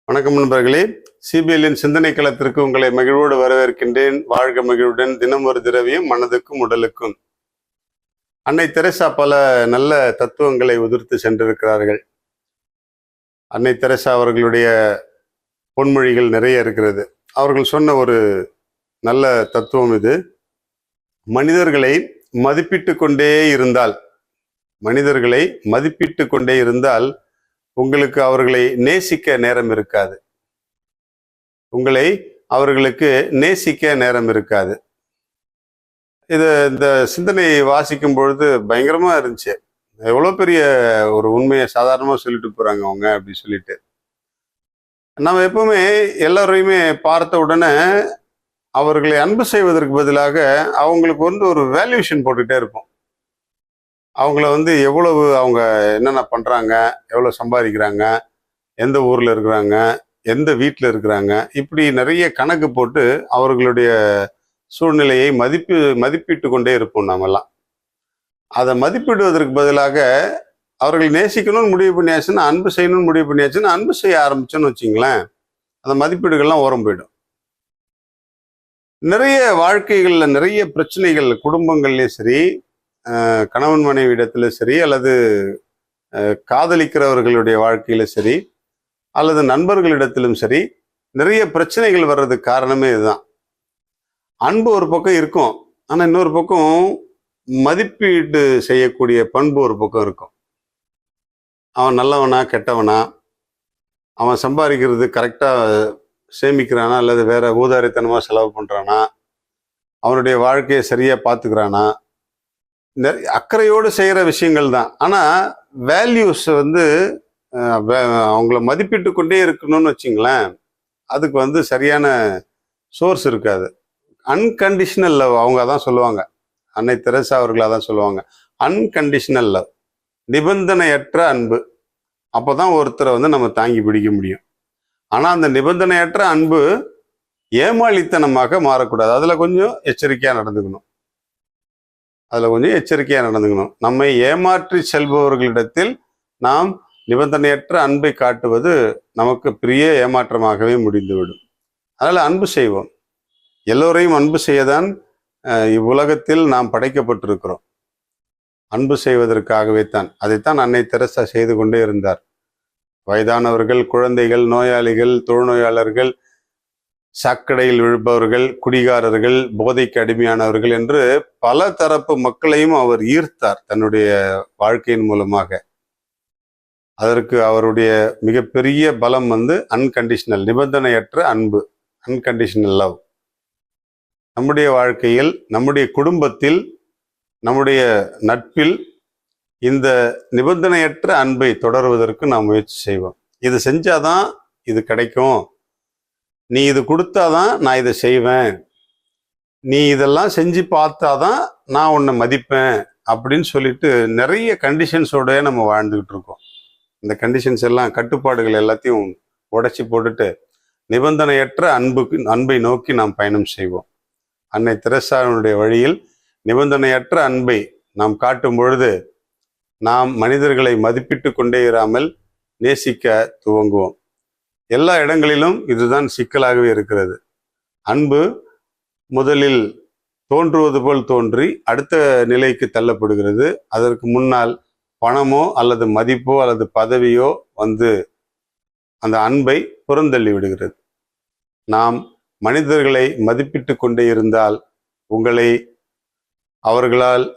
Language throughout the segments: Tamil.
வணக்கம் நண்பர்களே. சிபிஎல்லின் சிந்தனை களத்திற்கு உங்களை மகிழ்வோடு வரவேற்கின்றேன். வாழ்க மகிழ்வுடன். தினம் ஒரு திரவியம் மனதுக்கும் உடலுக்கும். அன்னை தெரசா பல நல்ல தத்துவங்களை உதிர்த்து சென்றிருக்கிறார்கள். அன்னை தெரசா அவர்களுடைய பொன்மொழிகள் நிறைய இருக்கிறது. அவர்கள் சொன்ன ஒரு நல்ல தத்துவம் இது. மனிதர்களை மதிப்பிட்டு கொண்டே இருந்தால் உங்களுக்கு அவர்களை நேசிக்க நேரம் இருக்காது. இந்த சிந்தனை வாசிக்கும் பொழுது பயங்கரமா இருந்துச்சு. எவ்வளோ பெரிய ஒரு உண்மையை சாதாரணமாக சொல்லிட்டு போறாங்க அவங்க அப்படி சொல்லிட்டு. நம்ம எப்பவுமே எல்லாரையுமே பார்த்த உடனே அவர்களை அன்பு செய்வதற்கு பதிலாக அவங்களுக்கு ஒரு வேல்யூஷன் போட்டுக்கிட்டே இருப்போம். அவங்கள எவ்வளவு அவங்க என்னென்ன பண்ணுறாங்க, எவ்வளோ சம்பாதிக்கிறாங்க, எந்த ஊரில் இருக்கிறாங்க, எந்த வீட்டில் இருக்கிறாங்க, இப்படி நிறைய கணக்கு போட்டு அவர்களுடைய சூழ்நிலையை மதிப்பிட்டு கொண்டே இருப்போம் நாமெல்லாம். அதை மதிப்பிடுவதற்கு பதிலாக அவர்கள் நேசிக்கணும்னு முடிவு பண்ணியாச்சுன்னா, அன்பு செய்யணும்னு முடிவு பண்ணியாச்சுன்னா, அன்பு செய்ய ஆரம்பிச்சோன்னு வச்சிங்களேன், அந்த மதிப்பீடுகள்லாம் ஓரம் போயிடும். நிறைய வாழ்க்கைகளில் நிறைய பிரச்சனைகள், குடும்பங்கள்லேயும் சரி, கணவன் மனைவி இடத்துல சரி, அல்லது காதலிக்கிறவர்களுடைய வாழ்க்கையில சரி, அல்லது நண்பர்களிடத்திலும் சரி, நிறைய பிரச்சனைகள் வர்றதுக்கு காரணமே இதுதான். அன்பு ஒரு பக்கம் இருக்கும், ஆனா இன்னொரு பக்கம் மதிப்பீடு செய்யக்கூடிய பண்பு ஒரு பக்கம் இருக்கும். அவன் நல்லவனா கெட்டவனா, அவன் சம்பாதிக்கிறது கரெக்டா சேமிக்கிறானா அல்லது வேற ஊதாரித்தனமா செலவு பண்றானா, அவனுடைய வாழ்க்கையை சரியா பார்த்துக்கிறானா, அக்கறையோடு செய்கிற விஷயங்கள் தான். ஆனால் வேல்யூஸ் அவங்கள மதிப்பிட்டு கொண்டே இருக்கணும்னு வச்சிங்களேன், அதுக்கு சரியான சோர்ஸ் இருக்காது. அன்கண்டிஷனல் லவ் அவங்க அதான் சொல்லுவாங்க. அன்னை தெரசா அவர்கள் அதான் சொல்லுவாங்க, அன்கண்டிஷனல் லவ், நிபந்தனையற்ற அன்பு. அப்போதான் ஒருத்தரை நம்ம தாங்கி பிடிக்க முடியும். ஆனால் அந்த நிபந்தனையற்ற அன்பு ஏமாளித்தனமாக மாறக்கூடாது. அதில் கொஞ்சம் எச்சரிக்கையாக நடந்துக்கணும். நம்மை ஏமாற்றி செல்பவர்களிடத்தில் நாம் நிபந்தனையற்ற அன்பை காட்டுவது நமக்கு பெரிய ஏமாற்றமாகவே முடிந்துவிடும். அதனால் அன்பு செய்வோம். எல்லோரையும் அன்பு செய்யதான் இவ்வுலகத்தில் நாம் படைக்கப்பட்டிருக்கிறோம். அன்பு செய்வதற்காகவே தான். அதைத்தான் அன்னை தெரசா செய்து கொண்டே இருந்தார். வயதானவர்கள், குழந்தைகள், நோயாளிகள், தொழுநோயாளர்கள், சாக்கடையில் விழுப்பவர்கள், குடிகாரர்கள், போதைக்கு அடிமையானவர்கள் என்று பல தரப்பு மக்களையும் அவர் ஈர்த்தார் தன்னுடைய வாழ்க்கையின் மூலமாக. அதற்கு அவருடைய மிகப்பெரிய பலம் அன்கண்டிஷனல், நிபந்தனையற்ற அன்பு, அன்கண்டிஷனல் லவ். நம்முடைய வாழ்க்கையில், நம்முடைய குடும்பத்தில், நம்முடைய நட்பில் இந்த நிபந்தனையற்ற அன்பை தொடர்வதற்கு நாம் முயற்சி செய்வோம். இது செஞ்சாதான் இது கிடைக்கும், நீ இது கொடுத்தாதான் நான் இதை செய்வேன், நீ இதெல்லாம் செஞ்சு பார்த்தாதான் நான் உன்னை மதிப்பேன் அப்படின்னு சொல்லிட்டு நிறைய கண்டிஷன்ஸோட நம்ம வாழ்ந்துகிட்டு இருக்கோம். இந்த கண்டிஷன்ஸ் எல்லாம், கட்டுப்பாடுகள் எல்லாத்தையும் உடைச்சி போட்டுட்டு நிபந்தனையற்ற அன்பை நோக்கி நாம் பயணம் செய்வோம். அன்னை தெரசாவினுடைய வழியில் நிபந்தனையற்ற அன்பை நாம் காட்டும் பொழுது நாம் மனிதர்களை மதிப்பிட்டு கொண்டே இராமல் நேசிக்க துவங்குவோம். எல்லா இடங்களிலும் இதுதான் சிக்கலாகவே இருக்கிறது. அன்பு முதலில் தோன்றுவது போல் தோன்றி அடுத்த நிலைக்கு தள்ளப்படுகிறது. அதற்கு முன்னால் பணமோ அல்லது மதிப்போ அல்லது பதவியோ அந்த அன்பை புறந்தள்ளி விடுகிறது. நாம் மனிதர்களை மதிப்பிட்டு கொண்டே இருந்தால்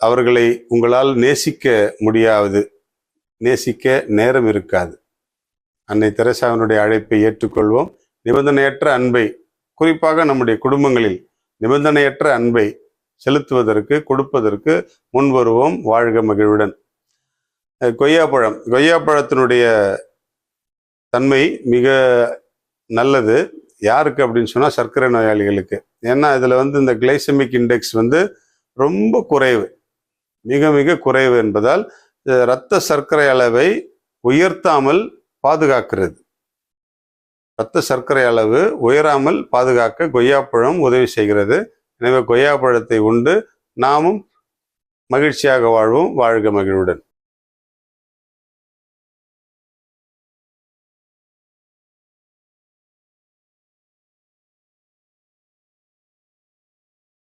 அவர்களை உங்களால் நேசிக்க முடியாது, நேசிக்க நேரம் இருக்காது. அன்னை தெரசாவினுடைய அழைப்பை ஏற்றுக்கொள்வோம். நிபந்தனையற்ற அன்பை, குறிப்பாக நம்முடைய குடும்பங்களில் நிபந்தனையற்ற அன்பை செலுத்துவதற்கு, கொடுப்பதற்கு முன்வருவோம். வாழ்க மகிழ்வுடன். கொய்யாப்பழத்தினுடைய தன்மை மிக நல்லது. யாருக்கு அப்படின்னு சொன்னால் சர்க்கரை நோயாளிகளுக்கு. ஏன்னா இதில் இந்த கிளைசெமிக் இண்டெக்ஸ் ரொம்ப குறைவு, மிக மிக குறைவு என்பதால் இரத்த சர்க்கரை அளவை உயர்த்தாமல் பாதுகாக்கிறது. இரத்த சர்க்கரை அளவு உயராமல் பாதுகாக்க கொய்யாப்பழம் உதவி செய்கிறது. எனவே கொய்யாப்பழத்தை உண்டு நாமும் மகிழ்ச்சியாக வாழ்வோம். வாழ்க மகிழ்வுடன்.